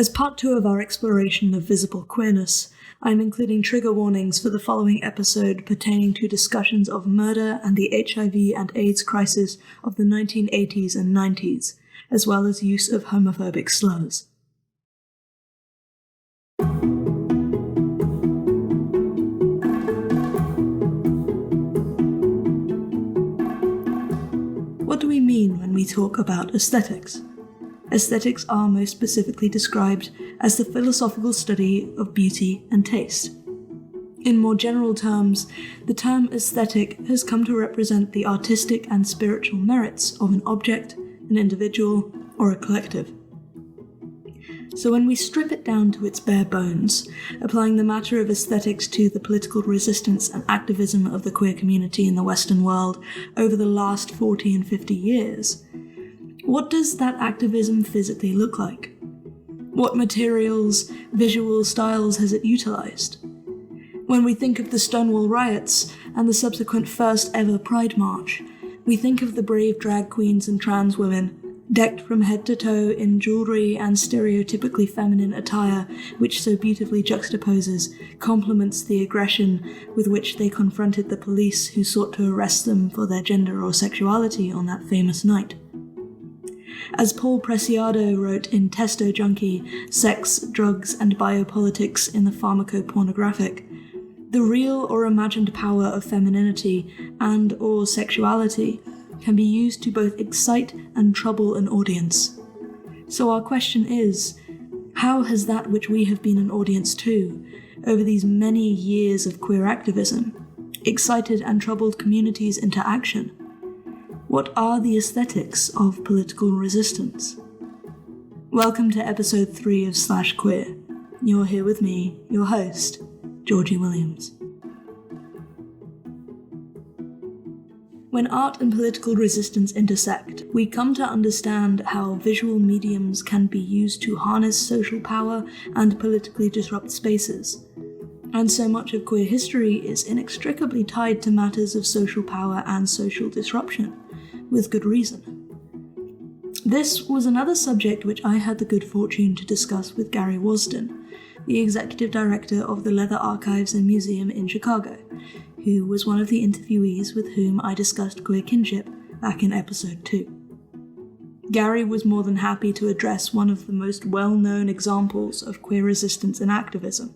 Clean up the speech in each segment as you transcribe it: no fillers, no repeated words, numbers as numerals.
As part 2 of our exploration of visible queerness, I am including trigger warnings for the following episode pertaining to discussions of murder and the HIV and AIDS crisis of the 1980s and 90s, as well as use of homophobic slurs. What do we mean when we talk about aesthetics? Aesthetics are most specifically described as the philosophical study of beauty and taste. In more general terms, the term aesthetic has come to represent the artistic and spiritual merits of an object, an individual, or a collective. So when we strip it down to its bare bones, applying the matter of aesthetics to the political resistance and activism of the queer community in the Western world over the last 40 and 50 years, what does that activism physically look like? What materials, visual styles has it utilized? When we think of the Stonewall riots and the subsequent first ever Pride March, we think of the brave drag queens and trans women, decked from head to toe in jewellery and stereotypically feminine attire which so beautifully juxtaposes, complements the aggression with which they confronted the police who sought to arrest them for their gender or sexuality on that famous night. As Paul Preciado wrote in Testo Junkie, Sex, Drugs and Biopolitics in the Pharmacopornographic, the real or imagined power of femininity and or sexuality can be used to both excite and trouble an audience. So our question is, how has that which we have been an audience to, over these many years of queer activism, excited and troubled communities into action? What are the aesthetics of political resistance? Welcome to episode 3 of Slash Queer. You're here with me, your host, Georgie Williams. When art and political resistance intersect, we come to understand how visual mediums can be used to harness social power and politically disrupt spaces. And so much of queer history is inextricably tied to matters of social power and social disruption, with good reason. This was another subject which I had the good fortune to discuss with Gary Wasdin, the executive director of the Leather Archives and Museum in Chicago, who was one of the interviewees with whom I discussed queer kinship back in episode 2. Gary was more than happy to address one of the most well-known examples of queer resistance and activism,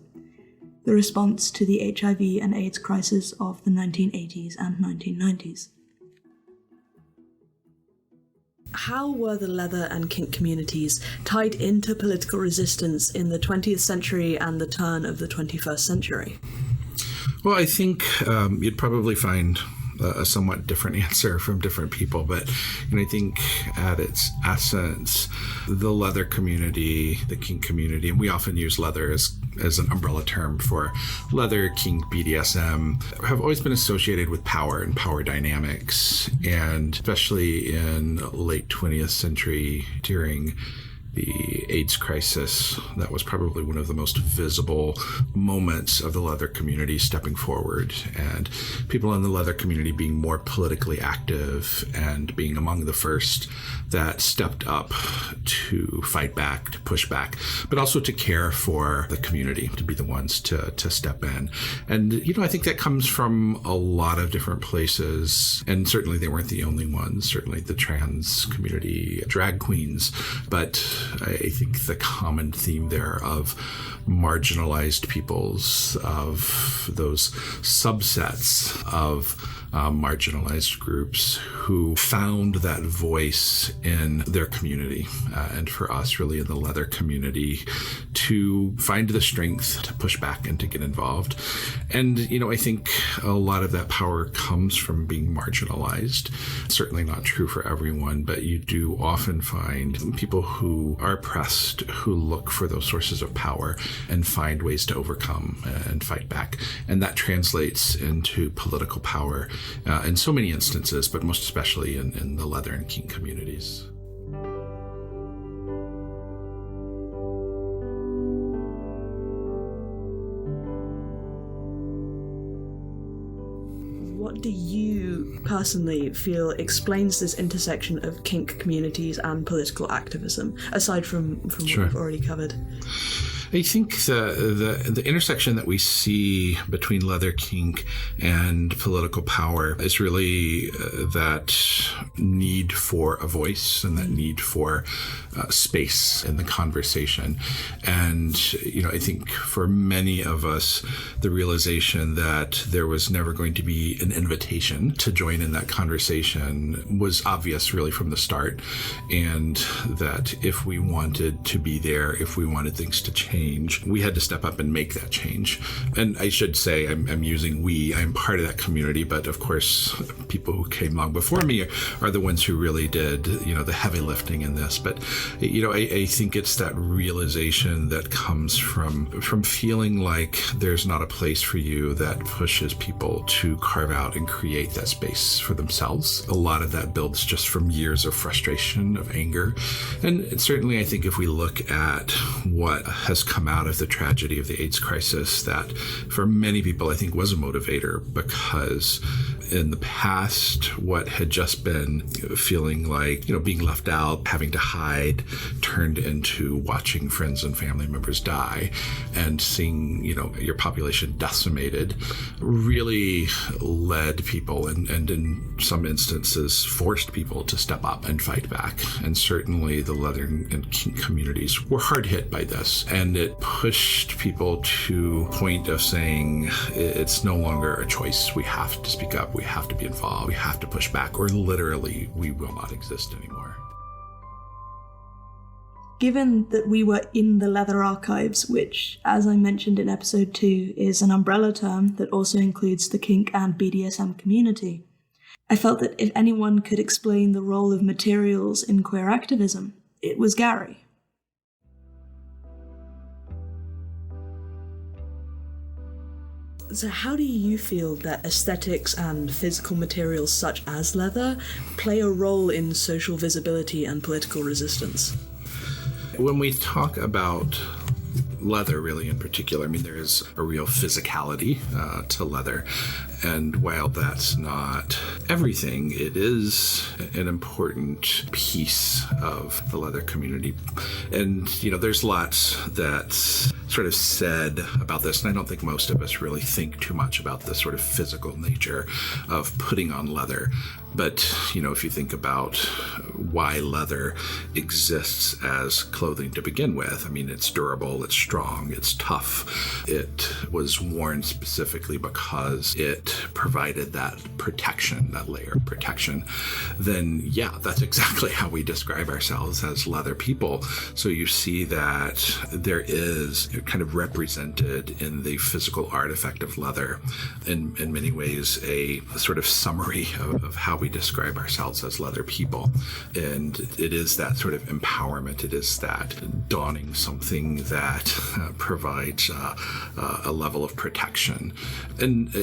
the response to the HIV and AIDS crisis of the 1980s and 1990s. How were the leather and kink communities tied into political resistance in the 20th century and the turn of the 21st century? Well, I think you'd probably find a somewhat different answer from different people, but I think at its essence, the leather community, the kink community, and we often use leather as an umbrella term for leather, kink, BDSM, have always been associated with power and power dynamics, and especially in late 20th century during the AIDS crisis, that was probably one of the most visible moments of the leather community stepping forward, and people in the leather community being more politically active and being among the first that stepped up to fight back, to push back, but also to care for the community, to be the ones to step in. And, I think that comes from a lot of different places, and certainly they weren't the only ones, certainly the trans community, drag queens, but I think the common theme there of marginalized peoples, of those subsets of marginalized groups who found that voice in their community, and for us really in the leather community to find the strength to push back and to get involved. And I think a lot of that power comes from being marginalized. Certainly not true for everyone, but you do often find people who are oppressed who look for those sources of power and find ways to overcome and fight back, and that translates into political power in so many instances, but most especially in the leather and kink communities. do you personally feel explains this intersection of kink communities and political activism, aside from what we've already covered? I think the intersection that we see between leather kink and political power is really that need for a voice and that need for space in the conversation. And, I think for many of us, the realization that there was never going to be an invitation to join in that conversation was obvious really from the start. And that if we wanted to be there, if we wanted things to change, we had to step up and make that change. And I should say, I'm using we, I'm part of that community, but of course, people who came long before me are the ones who really did, the heavy lifting in this. But, I think it's that realization that comes from feeling like there's not a place for you that pushes people to carve out and create that space for themselves. A lot of that builds just from years of frustration, of anger. And certainly, I think if we look at what has come out of the tragedy of the AIDS crisis, that for many people, I think was a motivator, because in the past, what had just been feeling like, being left out, having to hide, turned into watching friends and family members die and seeing, your population decimated, really led people and in some instances forced people to step up and fight back. And certainly the leather and kink communities were hard hit by this. And it pushed people to a point of saying it's no longer a choice. We have to speak up. We have to be involved. We have to push back, or literally we will not exist anymore. Given that we were in the leather archives, which, as I mentioned in episode 2, is an umbrella term that also includes the kink and BDSM community, I felt that if anyone could explain the role of materials in queer activism, it was Gary. So how do you feel that aesthetics and physical materials such as leather play a role in social visibility and political resistance? When we talk about leather, really in particular, there is a real physicality to leather. And while that's not everything, it is an important piece of the leather community. And, there's lots that's sort of said about this, and I don't think most of us really think too much about the sort of physical nature of putting on leather. But, if you think about why leather exists as clothing to begin with, it's durable, it's strong, it's tough. It was worn specifically because it provided that protection, that layer of protection. Then, yeah, that's exactly how we describe ourselves as leather people. So you see that there is kind of represented in the physical artifact of leather, in many ways, a sort of summary of how we describe ourselves as leather people. And it is that sort of empowerment. It is that donning something that provides a level of protection. And,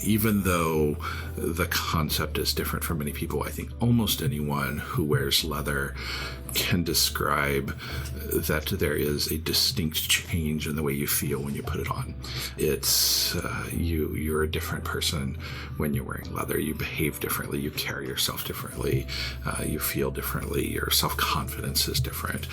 even though the concept is different for many people, I think almost anyone who wears leather can describe that there is a distinct change in the way you feel when you put it on. It's you're a different person when you're wearing leather. You behave differently. You carry yourself differently. You feel differently. Your self-confidence is different.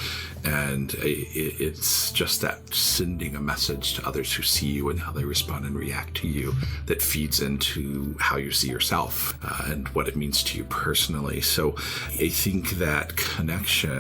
And it's just that sending a message to others who see you and how they respond and react to you that feeds into how you see yourself and what it means to you personally. So I think that connection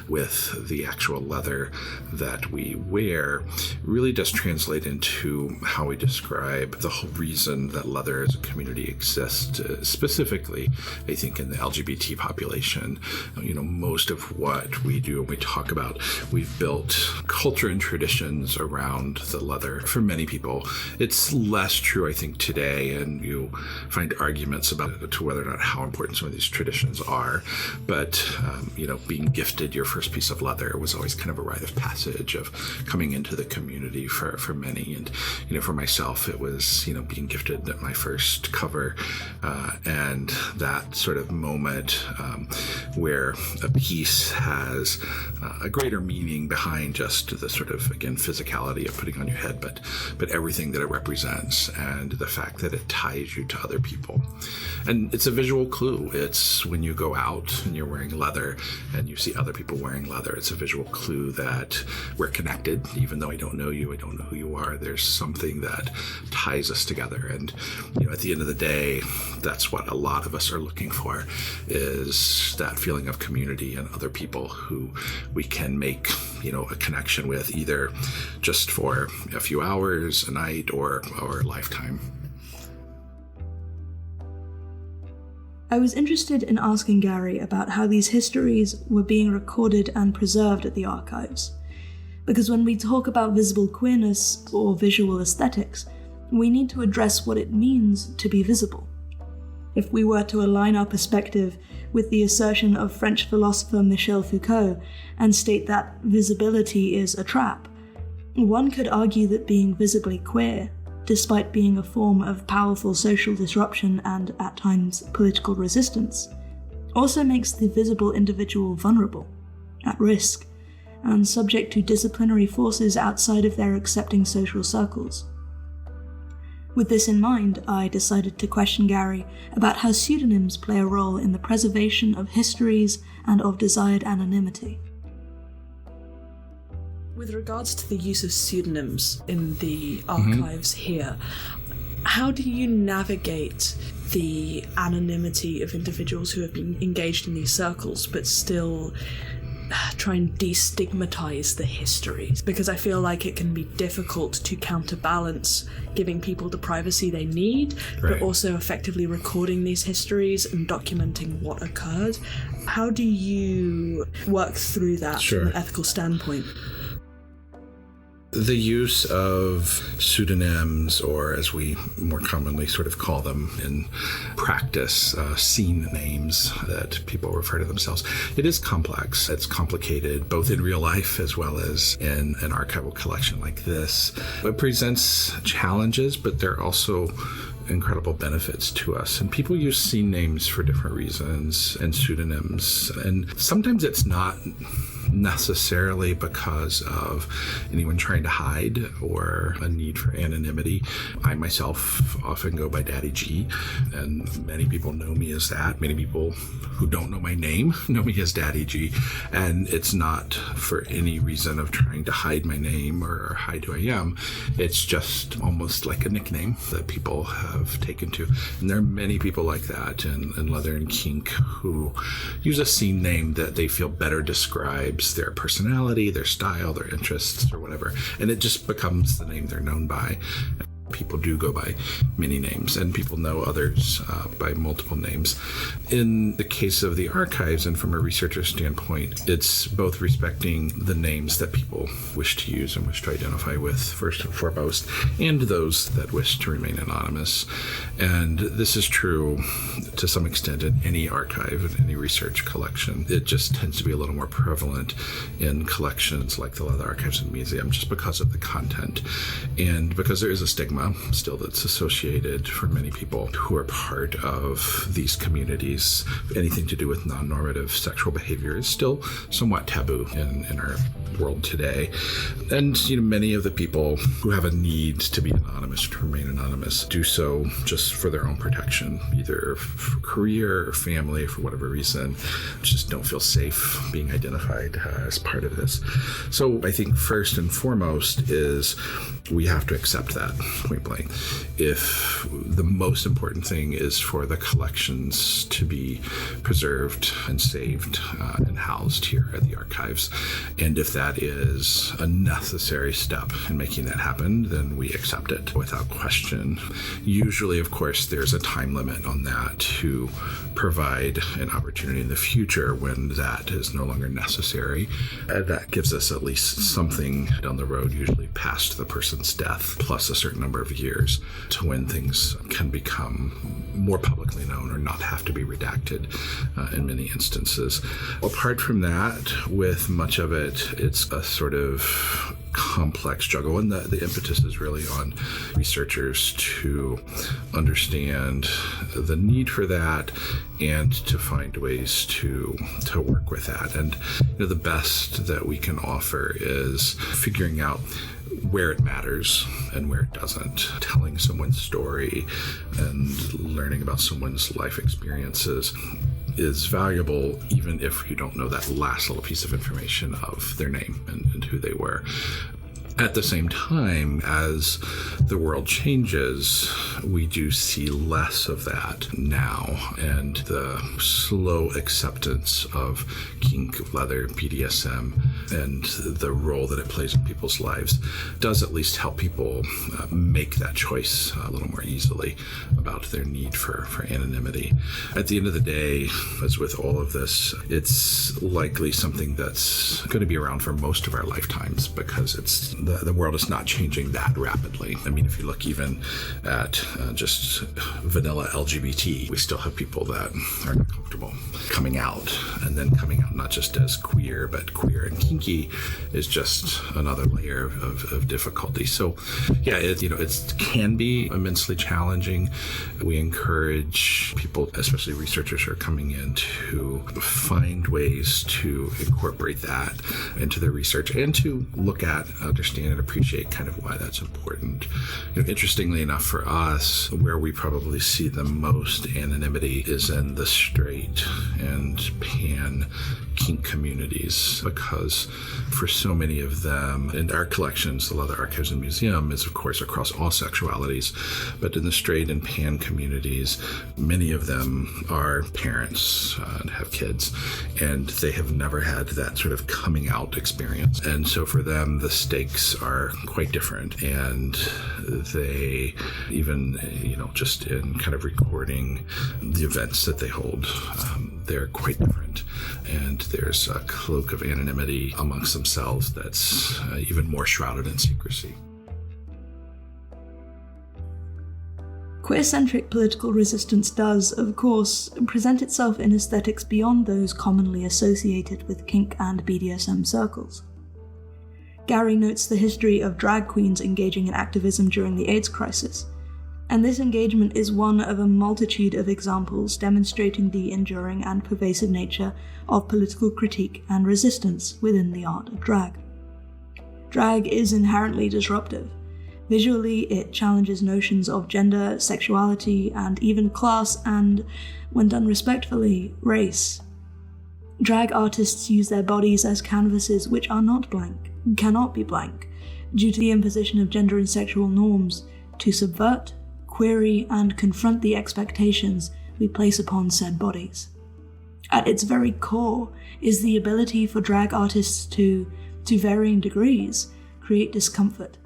with the actual leather that we wear really does translate into how we describe the whole reason that leather as a community exists, specifically, I think, in the LGBT population. Most of what we do and we talk about, we've built culture and traditions around the leather. For many people, it's less true, I think, today, and you find arguments about it to whether or not how important some of these traditions are. But, being being gifted your first piece of leather was always kind of a rite of passage of coming into the community for many. And, for myself, it was, being gifted my first cover, and that sort of moment where a piece has a greater meaning behind just the sort of, again, physicality of putting on your head, but everything that it represents and the fact that it ties you to other people. And it's a visual clue. It's when you go out and you're wearing leather and you see other people wearing leather, it's a visual clue that we're connected. Even though I don't know you, I don't know who you are, there's something that ties us together. And, at the end of the day, that's what a lot of us are looking for, is that feeling of community and other people who we can make, a connection with, either just for a few hours, a night, or a lifetime. I was interested in asking Gary about how these histories were being recorded and preserved at the archives. Because when we talk about visible queerness or visual aesthetics, we need to address what it means to be visible. If we were to align our perspective with the assertion of French philosopher Michel Foucault and state that visibility is a trap, one could argue that being visibly queer, despite being a form of powerful social disruption and, at times, political resistance, also makes the visible individual vulnerable, at risk, and subject to disciplinary forces outside of their accepting social circles. With this in mind, I decided to question Gary about how pseudonyms play a role in the preservation of histories and of desired anonymity. With regards to the use of pseudonyms in the archives here, how do you navigate the anonymity of individuals who have been engaged in these circles, but still try and destigmatize the histories? Because I feel like it can be difficult to counterbalance giving people the privacy they need, but also effectively recording these histories and documenting what occurred. How do you work through that from an ethical standpoint? The use of pseudonyms, or as we more commonly sort of call them in practice, scene names that people refer to themselves, it is complex. It's complicated, both in real life as well as in an archival collection like this. It presents challenges, but there are also incredible benefits to us. And people use scene names for different reasons and pseudonyms. And sometimes it's not necessarily because of anyone trying to hide or a need for anonymity. I myself often go by Daddy G, and many people know me as that. Many people who don't know my name know me as Daddy G, and it's not for any reason of trying to hide my name or hide who I am. It's just almost like a nickname that people have taken to. And there are many people like that in leather and kink who use a scene name that they feel better describes their personality, their style, their interests, or whatever. And it just becomes the name they're known by. People do go by many names, and people know others by multiple names. In the case of the archives, and from a researcher standpoint, it's both respecting the names that people wish to use and wish to identify with, first and foremost, and those that wish to remain anonymous. And this is true to some extent in any archive, in any research collection. It just tends to be a little more prevalent in collections like the Leather Archives and Museum, just because of the content, and because there is a stigma still that's associated for many people who are part of these communities. Anything to do with non-normative sexual behavior is still somewhat taboo in our world today. And many of the people who have a need to be anonymous, to remain anonymous, do so just for their own protection, either for career or family, for whatever reason, just don't feel safe being identified as part of this. So I think first and foremost is we have to accept that point blank. If the most important thing is for the collections to be preserved and saved and housed here at the archives, and if that is a necessary step in making that happen, then we accept it without question. Usually, of course, there's a time limit on that to provide an opportunity in the future when that is no longer necessary. That gives us at least something down the road, usually past the person's death, plus a certain number number of years to when things can become more publicly known or not have to be redacted in many instances. Apart from that, with much of it, it's a sort of complex juggle, and the impetus is really on researchers to understand the need for that and to find ways to work with that. And the best that we can offer is figuring out where it matters and where it doesn't. Telling someone's story and learning about someone's life experiences is valuable, even if you don't know that last little piece of information of their name and who they were. At the same time, as the world changes, we do see less of that now, and the slow acceptance of kink, leather, BDSM, and the role that it plays in people's lives does at least help people make that choice a little more easily about their need for anonymity. At the end of the day, as with all of this, it's likely something that's going to be around for most of our lifetimes, because it's the world is not changing that rapidly. I mean, if you look even at just vanilla LGBT, we still have people that are not comfortable coming out, and then coming out not just as queer, but queer and kinky is just another layer of difficulty. So yeah, it can be immensely challenging. We encourage people, especially researchers who are coming in, to find ways to incorporate that into their research and to look at, understand, and appreciate kind of why that's important. Interestingly enough for us, where we probably see the most anonymity is in the straight and pan kink communities, because for so many of them, in our collections, the Leather Archives and Museum is of course across all sexualities, but in the straight and pan communities, many of them are parents and have kids, and they have never had that sort of coming out experience. And so for them, the stakes are quite different, and they even, just in kind of recording the events that they hold, they're quite different. And there's a cloak of anonymity amongst themselves that's even more shrouded in secrecy. Queer-centric political resistance does, of course, present itself in aesthetics beyond those commonly associated with kink and BDSM circles. Gary notes the history of drag queens engaging in activism during the AIDS crisis, and this engagement is one of a multitude of examples demonstrating the enduring and pervasive nature of political critique and resistance within the art of drag. Drag is inherently disruptive. Visually, it challenges notions of gender, sexuality, and even class, and, when done respectfully, race. Drag artists use their bodies as canvases which are not blank, cannot be blank, due to the imposition of gender and sexual norms, to subvert, query, and confront the expectations we place upon said bodies. At its very core is the ability for drag artists to varying degrees, create discomfort.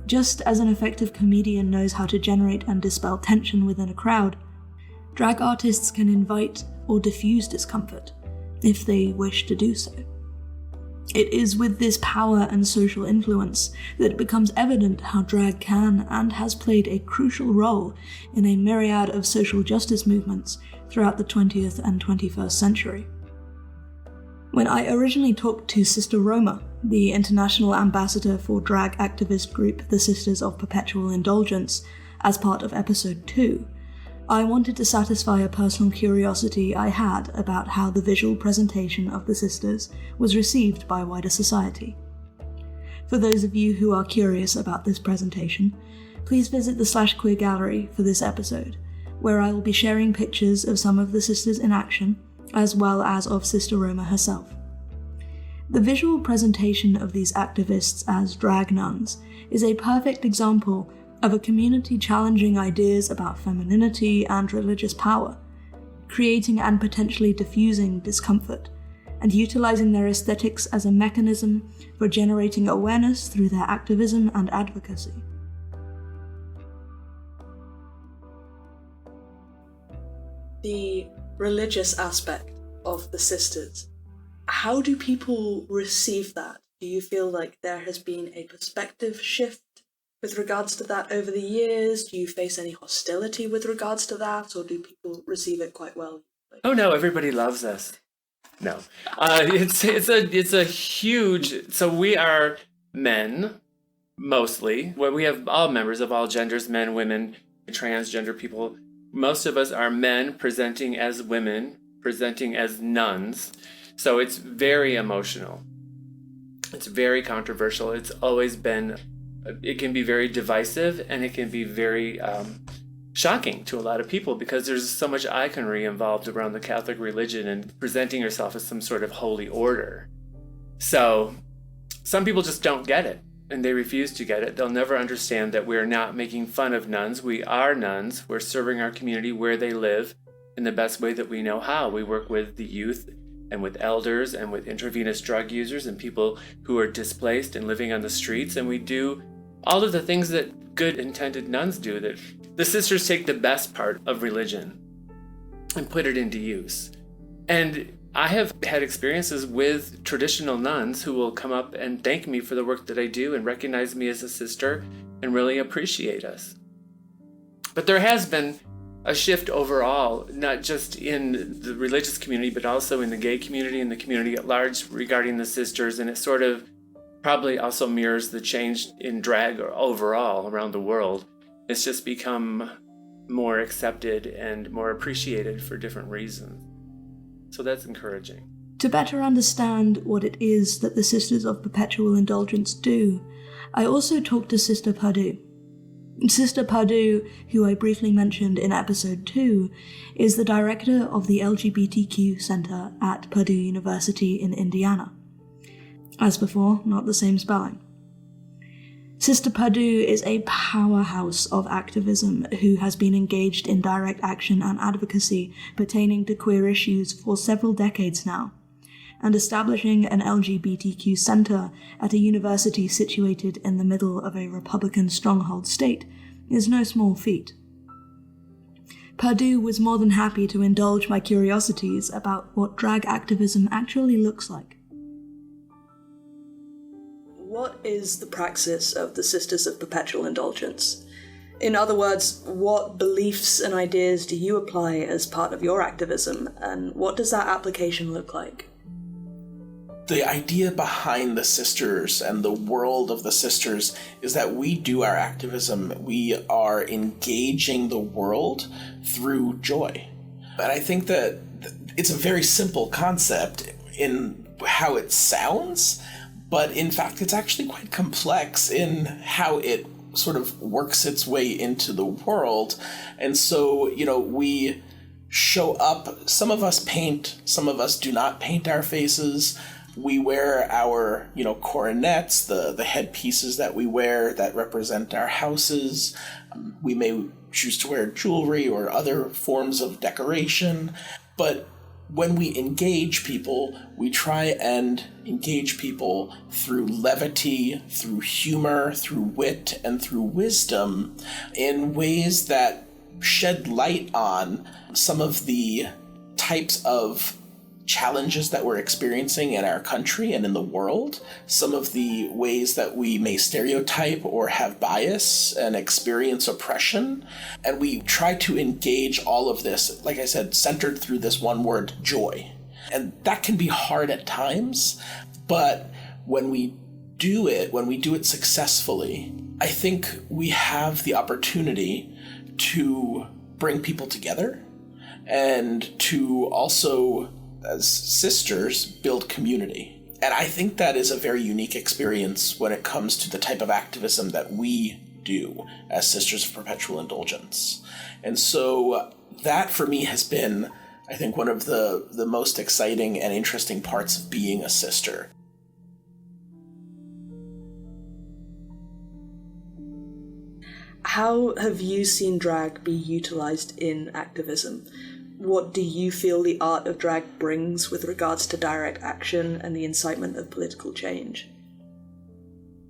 Just as an effective comedian knows how to generate and dispel tension within a crowd, drag artists can invite or diffuse discomfort, if they wish to do so. It is with this power and social influence that it becomes evident how drag can and has played a crucial role in a myriad of social justice movements throughout the 20th and 21st century. When I originally talked to Sister Roma, the international ambassador for drag activist group the Sisters of Perpetual Indulgence, as part of episode 2, I wanted to satisfy a personal curiosity I had about how the visual presentation of the sisters was received by wider society. For those of you who are curious about this presentation, please visit the /queer gallery for this episode, where I will be sharing pictures of some of the sisters in action, as well as of Sister Roma herself. The visual presentation of these activists as drag nuns is a perfect example of a community challenging ideas about femininity and religious power, creating and potentially diffusing discomfort, and utilizing their aesthetics as a mechanism for generating awareness through their activism and advocacy. The religious aspect of the sisters, how do people receive that? Do you feel like there has been a perspective shift with regards to that over the years? Do you face any hostility with regards to that, or do people receive it quite well? Oh no, everybody loves us. No, it's a huge. So we are men mostly. Well, we have all members of all genders: men, women, transgender people. Most of us are men presenting as women, presenting as nuns. So it's very emotional. It's very controversial. It's always been. It can be very divisive, and it can be very shocking to a lot of people because there's so much iconry involved around the Catholic religion and presenting yourself as some sort of holy order. So some people just don't get it, and they refuse to get it. They'll never understand that we're not making fun of nuns. We are nuns. We're serving our community where they live in the best way that we know how. We work with the youth and with elders and with intravenous drug users and people who are displaced and living on the streets, and we do all of the things that good intended nuns do. That the sisters take the best part of religion and put it into use. And I have had experiences with traditional nuns who will come up and thank me for the work that I do and recognize me as a sister and really appreciate us. But there has been a shift overall, not just in the religious community, but also in the gay community and the community at large regarding the sisters. And it sort of probably also mirrors the change in drag overall around the world. It's just become more accepted and more appreciated for different reasons. So that's encouraging. To better understand what it is that the Sisters of Perpetual Indulgence do, I also talked to Sister Purrr Do. Sister Purrr Do, who I briefly mentioned in episode 2, is the director of the LGBTQ Center at Purdue University in Indiana. As before, not the same spelling. Sister Purrr Do is a powerhouse of activism who has been engaged in direct action and advocacy pertaining to queer issues for several decades now, and establishing an LGBTQ center at a university situated in the middle of a Republican stronghold state is no small feat. Purrr Do was more than happy to indulge my curiosities about what drag activism actually looks like. What is the praxis of the Sisters of Perpetual Indulgence? In other words, what beliefs and ideas do you apply as part of your activism, and what does that application look like? The idea behind the sisters and the world of the sisters is that we do our activism, we are engaging the world through joy. And I think that it's a very simple concept in how it sounds, but in fact it's actually quite complex in how it sort of works its way into the world. And so, we show up, some of us paint, some of us do not paint our faces. We wear our, coronets, the headpieces that we wear that represent our houses. We may choose to wear jewelry or other forms of decoration. But when we engage people, we try and engage people through levity, through humor, through wit, and through wisdom in ways that shed light on some of the types of challenges that we're experiencing in our country and in the world, some of the ways that we may stereotype or have bias and experience oppression. And we try to engage all of this, like I said, centered through this one word, joy. And that can be hard at times, but when we do it successfully, I think we have the opportunity to bring people together and to also, as sisters, build community. And I think that is a very unique experience when it comes to the type of activism that we do as Sisters of Perpetual Indulgence. And so that for me has been, I think, one of the most exciting and interesting parts of being a sister. How have you seen drag be utilized in activism? What do you feel the art of drag brings with regards to direct action and the incitement of political change?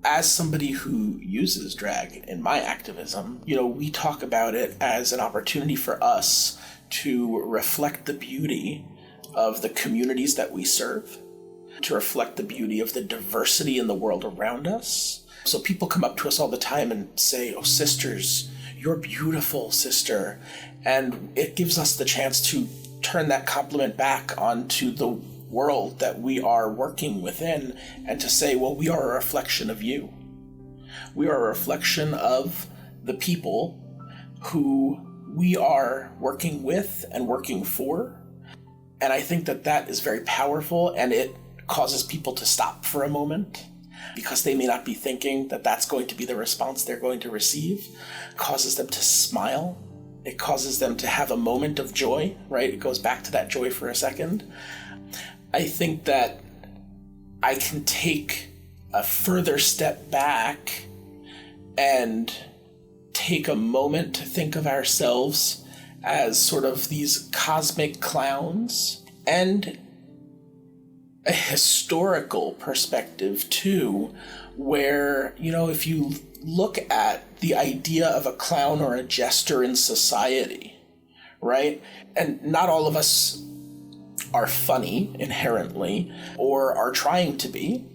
As somebody who uses drag in my activism, we talk about it as an opportunity for us to reflect the beauty of the communities that we serve, to reflect the beauty of the diversity in the world around us. So people come up to us all the time and say, "Oh, sisters, you're beautiful, sister." And it gives us the chance to turn that compliment back onto the world that we are working within and to say, well, we are a reflection of you. We are a reflection of the people who we are working with and working for. And I think that that is very powerful, and it causes people to stop for a moment because they may not be thinking that that's going to be the response they're going to receive. It causes them to smile. It causes them to have a moment of joy, right? It goes back to that joy for a second. I think that I can take a further step back and take a moment to think of ourselves as sort of these cosmic clowns, and a historical perspective too, where, you know, if you look at the idea of a clown or a jester in society, right? And not all of us are funny inherently or are trying to be.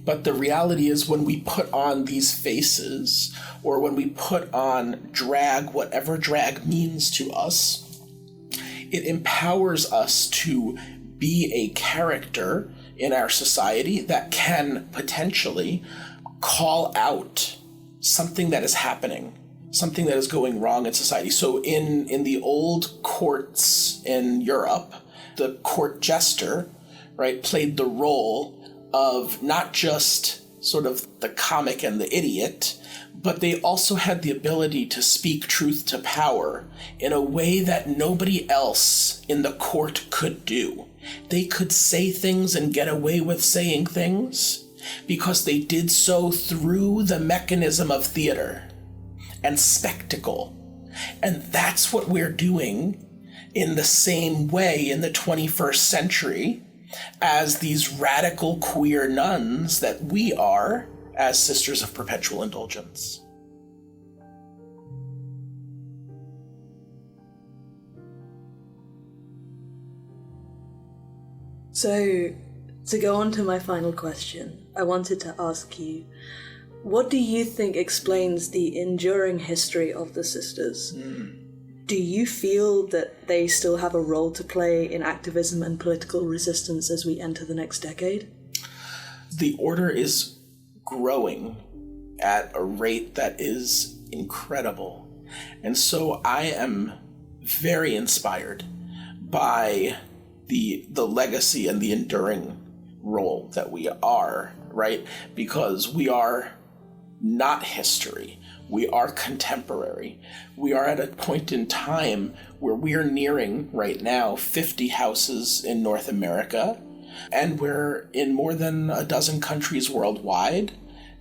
But the reality is when we put on these faces, or when we put on drag, whatever drag means to us, it empowers us to be a character in our society that can potentially call out something that is happening, something that is going wrong in society. So in the old courts in Europe, the court jester, right, played the role of not just sort of the comic and the idiot, but they also had the ability to speak truth to power in a way that nobody else in the court could do. They could say things and get away with saying things because they did so through the mechanism of theater and spectacle. And that's what we're doing in the same way in the 21st century as these radical queer nuns that we are as Sisters of Perpetual Indulgence. So, to go on to my final question, I wanted to ask you, what do you think explains the enduring history of the sisters? Do you feel that they still have a role to play in activism and political resistance as we enter the next decade? The order is growing at a rate that is incredible. And so I am very inspired by the legacy and the enduring role that we are, right? Because we are not history. We are contemporary. We are at a point in time where we are nearing, right now, 50 houses in North America, and we're in more than a dozen countries worldwide,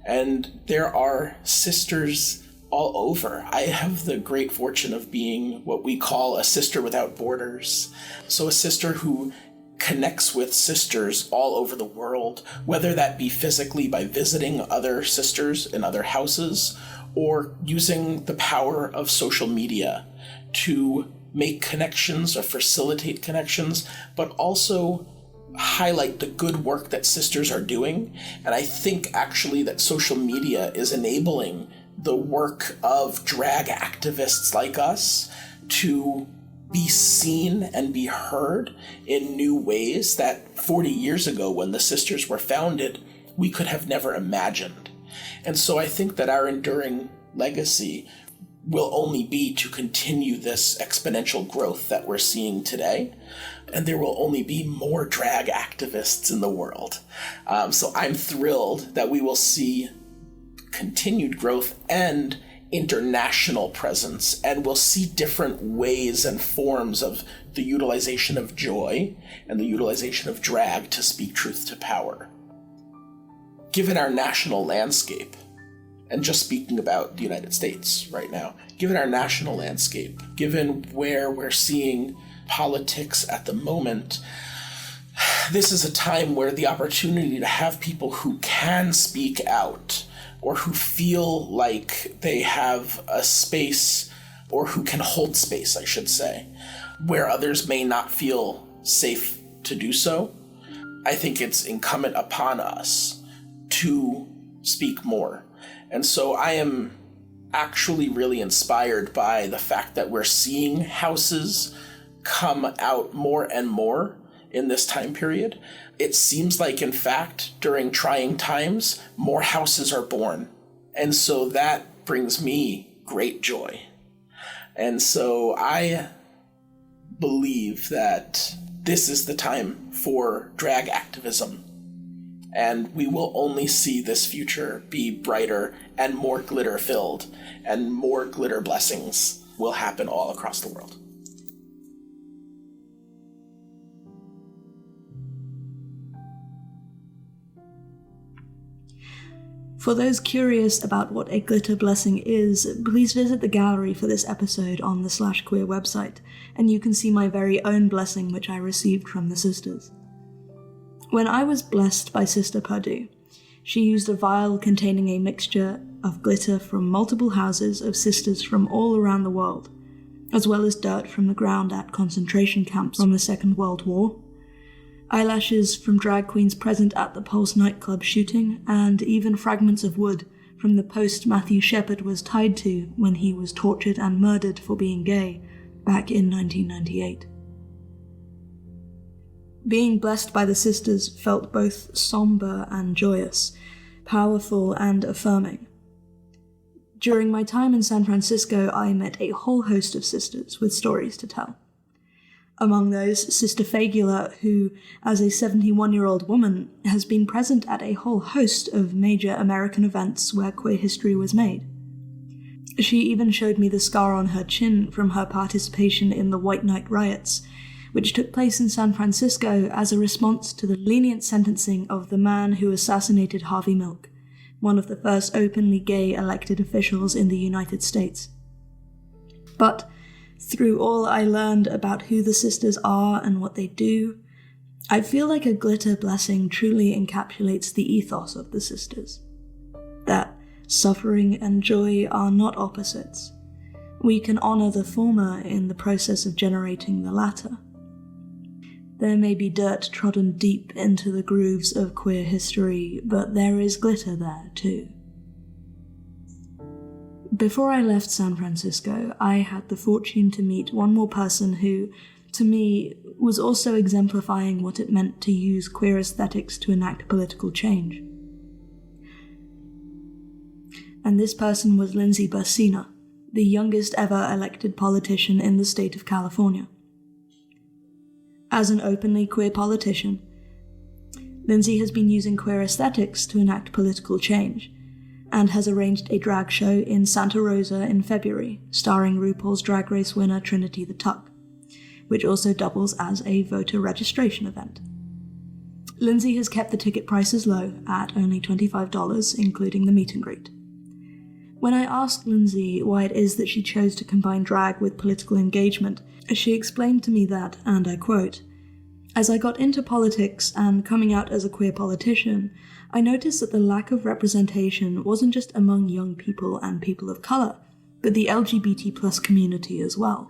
and there are sisters all over. I have the great fortune of being what we call a sister without borders. So a sister who connects with sisters all over the world, whether that be physically by visiting other sisters in other houses, or using the power of social media to make connections or facilitate connections, but also highlight the good work that sisters are doing. And I think actually that social media is enabling the work of drag activists like us to be seen and be heard in new ways that 40 years ago, when the sisters were founded, we could have never imagined. And so I think that our enduring legacy will only be to continue this exponential growth that we're seeing today. And there will only be more drag activists in the world. So I'm thrilled that we will see continued growth and international presence, and we'll see different ways and forms of the utilization of joy and the utilization of drag to speak truth to power. Given our national landscape, and just speaking about the United States right now, given our national landscape, given where we're seeing politics at the moment, this is a time where the opportunity to have people who can speak out, or who feel like they have a space, or who can hold space, I should say, where others may not feel safe to do so. I think it's incumbent upon us to speak more. And so I am actually really inspired by the fact that we're seeing houses come out more and more in this time period. It seems like, in fact, during trying times, more houses are born. And so that brings me great joy. And so I believe that this is the time for drag activism. And we will only see this future be brighter and more glitter filled, and more glitter blessings will happen all across the world. For those curious about what a glitter blessing is, please visit the gallery for this episode on the /queer website, and you can see my very own blessing which I received from the sisters. When I was blessed by Sister Purrr Do, she used a vial containing a mixture of glitter from multiple houses of sisters from all around the world, as well as dirt from the ground at concentration camps from the Second World War, eyelashes from drag queens present at the Pulse nightclub shooting, and even fragments of wood from the post Matthew Shepard was tied to when he was tortured and murdered for being gay back in 1998. Being blessed by the sisters felt both somber and joyous, powerful and affirming. During my time in San Francisco, I met a whole host of sisters with stories to tell. Among those, Sister Fagula, who, as a 71-year-old woman, has been present at a whole host of major American events where queer history was made. She even showed me the scar on her chin from her participation in the White Night riots, which took place in San Francisco as a response to the lenient sentencing of the man who assassinated Harvey Milk, one of the first openly gay elected officials in the United States. But through all I learned about who the sisters are and what they do, I feel like a glitter blessing truly encapsulates the ethos of the sisters. That suffering and joy are not opposites. We can honor the former in the process of generating the latter. There may be dirt trodden deep into the grooves of queer history, but there is glitter there too. Before I left San Francisco, I had the fortune to meet one more person who, to me, was also exemplifying what it meant to use queer aesthetics to enact political change. And this person was Lindsay Bursina, the youngest ever elected politician in the state of California. As an openly queer politician, Lindsay has been using queer aesthetics to enact political change, and has arranged a drag show in Santa Rosa in February, starring RuPaul's Drag Race winner Trinity the Tuck, which also doubles as a voter registration event. Lindsay has kept the ticket prices low at only $25, including the meet and greet. When I asked Lindsay why it is that she chose to combine drag with political engagement, she explained to me that, and I quote, "As I got into politics and coming out as a queer politician, I noticed that the lack of representation wasn't just among young people and people of colour, but the LGBT+ community as well.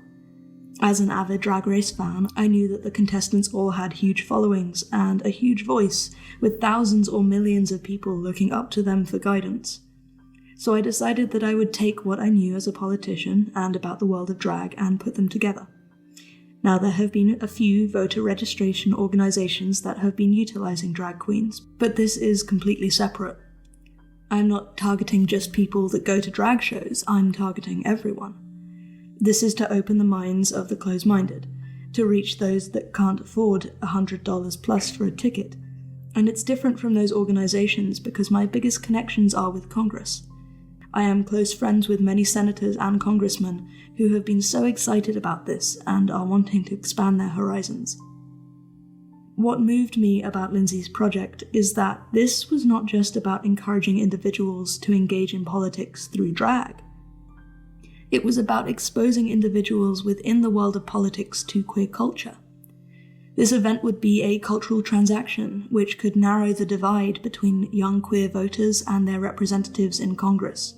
As an avid Drag Race fan, I knew that the contestants all had huge followings and a huge voice, with thousands or millions of people looking up to them for guidance. So I decided that I would take what I knew as a politician and about the world of drag and put them together. Now, there have been a few voter registration organisations that have been utilising drag queens, but this is completely separate. I'm not targeting just people that go to drag shows, I'm targeting everyone. This is to open the minds of the close-minded, to reach those that can't afford $100 plus for a ticket. And it's different from those organisations because my biggest connections are with Congress. I am close friends with many senators and congressmen who have been so excited about this and are wanting to expand their horizons. What moved me about Lindsay's project is that this was not just about encouraging individuals to engage in politics through drag. It was about exposing individuals within the world of politics to queer culture. This event would be a cultural transaction which could narrow the divide between young queer voters and their representatives in Congress.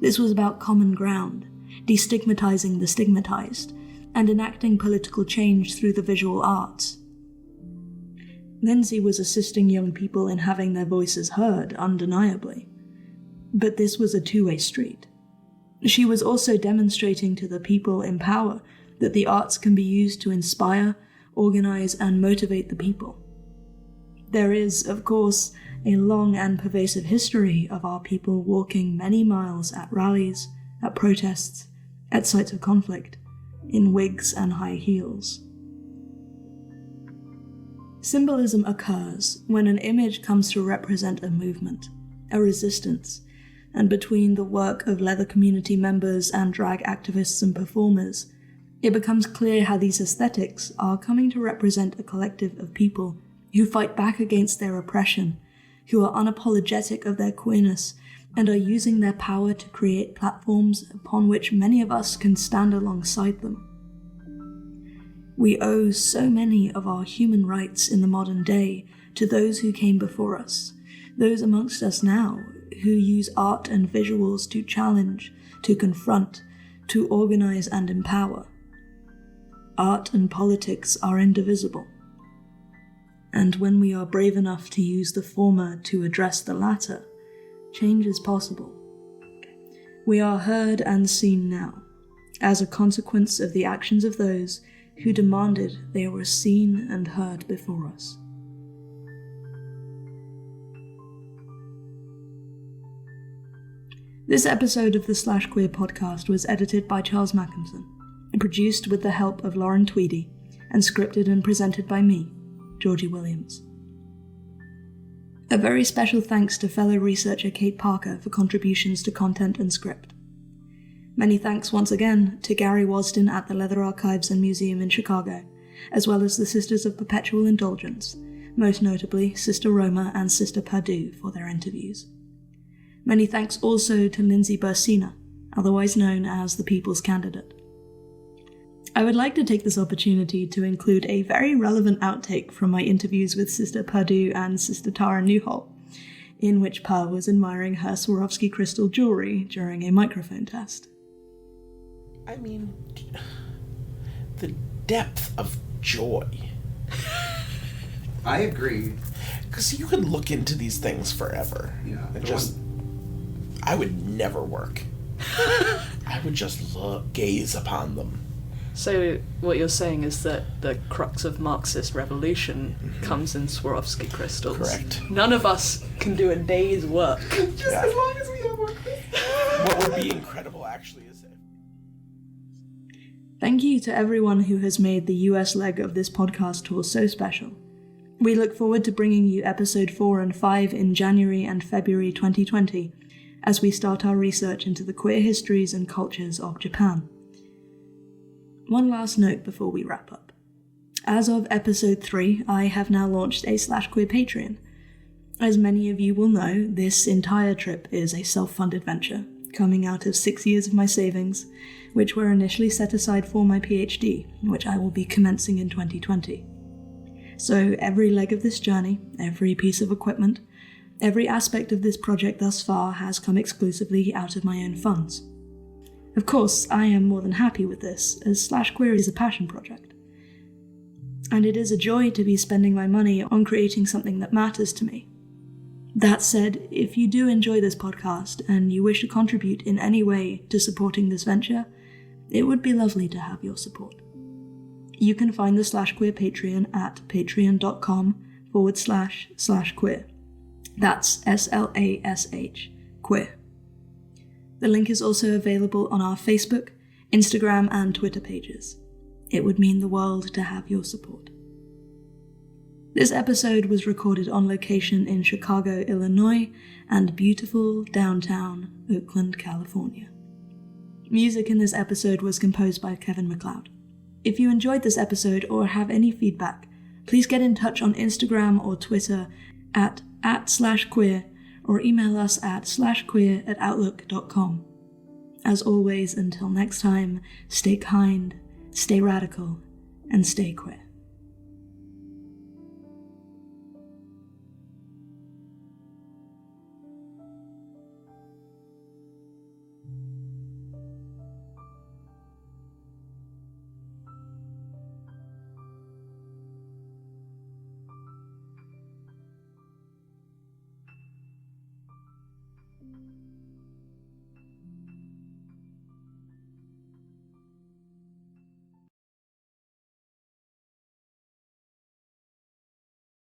This was about common ground, destigmatizing the stigmatized, and enacting political change through the visual arts. Lindsay was assisting young people in having their voices heard, undeniably. But this was a two-way street. She was also demonstrating to the people in power that the arts can be used to inspire, organize, and motivate the people. There is, of course, a long and pervasive history of our people walking many miles at rallies, at protests, at sites of conflict, in wigs and high heels. Symbolism occurs when an image comes to represent a movement, a resistance, and between the work of leather community members and drag activists and performers, it becomes clear how these aesthetics are coming to represent a collective of people who fight back against their oppression, who are unapologetic of their queerness, and are using their power to create platforms upon which many of us can stand alongside them. We owe so many of our human rights in the modern day to those who came before us, those amongst us now who use art and visuals to challenge, to confront, to organize and empower. Art and politics are indivisible. And when we are brave enough to use the former to address the latter, change is possible. We are heard and seen now, as a consequence of the actions of those who demanded they were seen and heard before us. This episode of the /Queer podcast was edited by Charles Mackinson, produced with the help of Lauren Tweedy, and scripted and presented by me, Georgie Williams. A very special thanks to fellow researcher Kate Parker for contributions to content and script. Many thanks once again to Gary Wasdin at the Leather Archives and Museum in Chicago, as well as the Sisters of Perpetual Indulgence, most notably Sister Roma and Sister Purrr Do for their interviews. Many thanks also to Lindsay Bursina, otherwise known as the People's Candidate. I would like to take this opportunity to include a very relevant outtake from my interviews with Sister Purrr Do and Sister Tara Newhall, in which Purrr was admiring her Swarovski crystal jewelry during a microphone test. I mean, the depth of joy. I agree. Because you could look into these things forever. Yeah. And I would never work. I would just gaze upon them. So what you're saying is that the crux of Marxist revolution comes in Swarovski crystals. Correct. None of us can do a day's work. Just as long as we have our What would be incredible, actually, is if... Thank you to everyone who has made the US leg of this podcast tour so special. We look forward to bringing you episode 4 and 5 in January and February 2020, as we start our research into the queer histories and cultures of Japan. One last note before we wrap up. As of episode 3, I have now launched a /Queer Patreon. As many of you will know, this entire trip is a self-funded venture, coming out of 6 years of my savings, which were initially set aside for my PhD, which I will be commencing in 2020. So every leg of this journey, every piece of equipment, every aspect of this project thus far has come exclusively out of my own funds. Of course, I am more than happy with this, as /Queer is a passion project. And it is a joy to be spending my money on creating something that matters to me. That said, if you do enjoy this podcast and you wish to contribute in any way to supporting this venture, it would be lovely to have your support. You can find the /Queer Patreon at patreon.com//queer. That's SLASH, queer. The link is also available on our Facebook, Instagram, and Twitter pages. It would mean the world to have your support. This episode was recorded on location in Chicago, Illinois, and beautiful downtown Oakland, California. Music in this episode was composed by Kevin MacLeod. If you enjoyed this episode or have any feedback, please get in touch on Instagram or Twitter at @/queer, or email us at /queer@outlook.com. As always, until next time, stay kind, stay radical, and stay queer.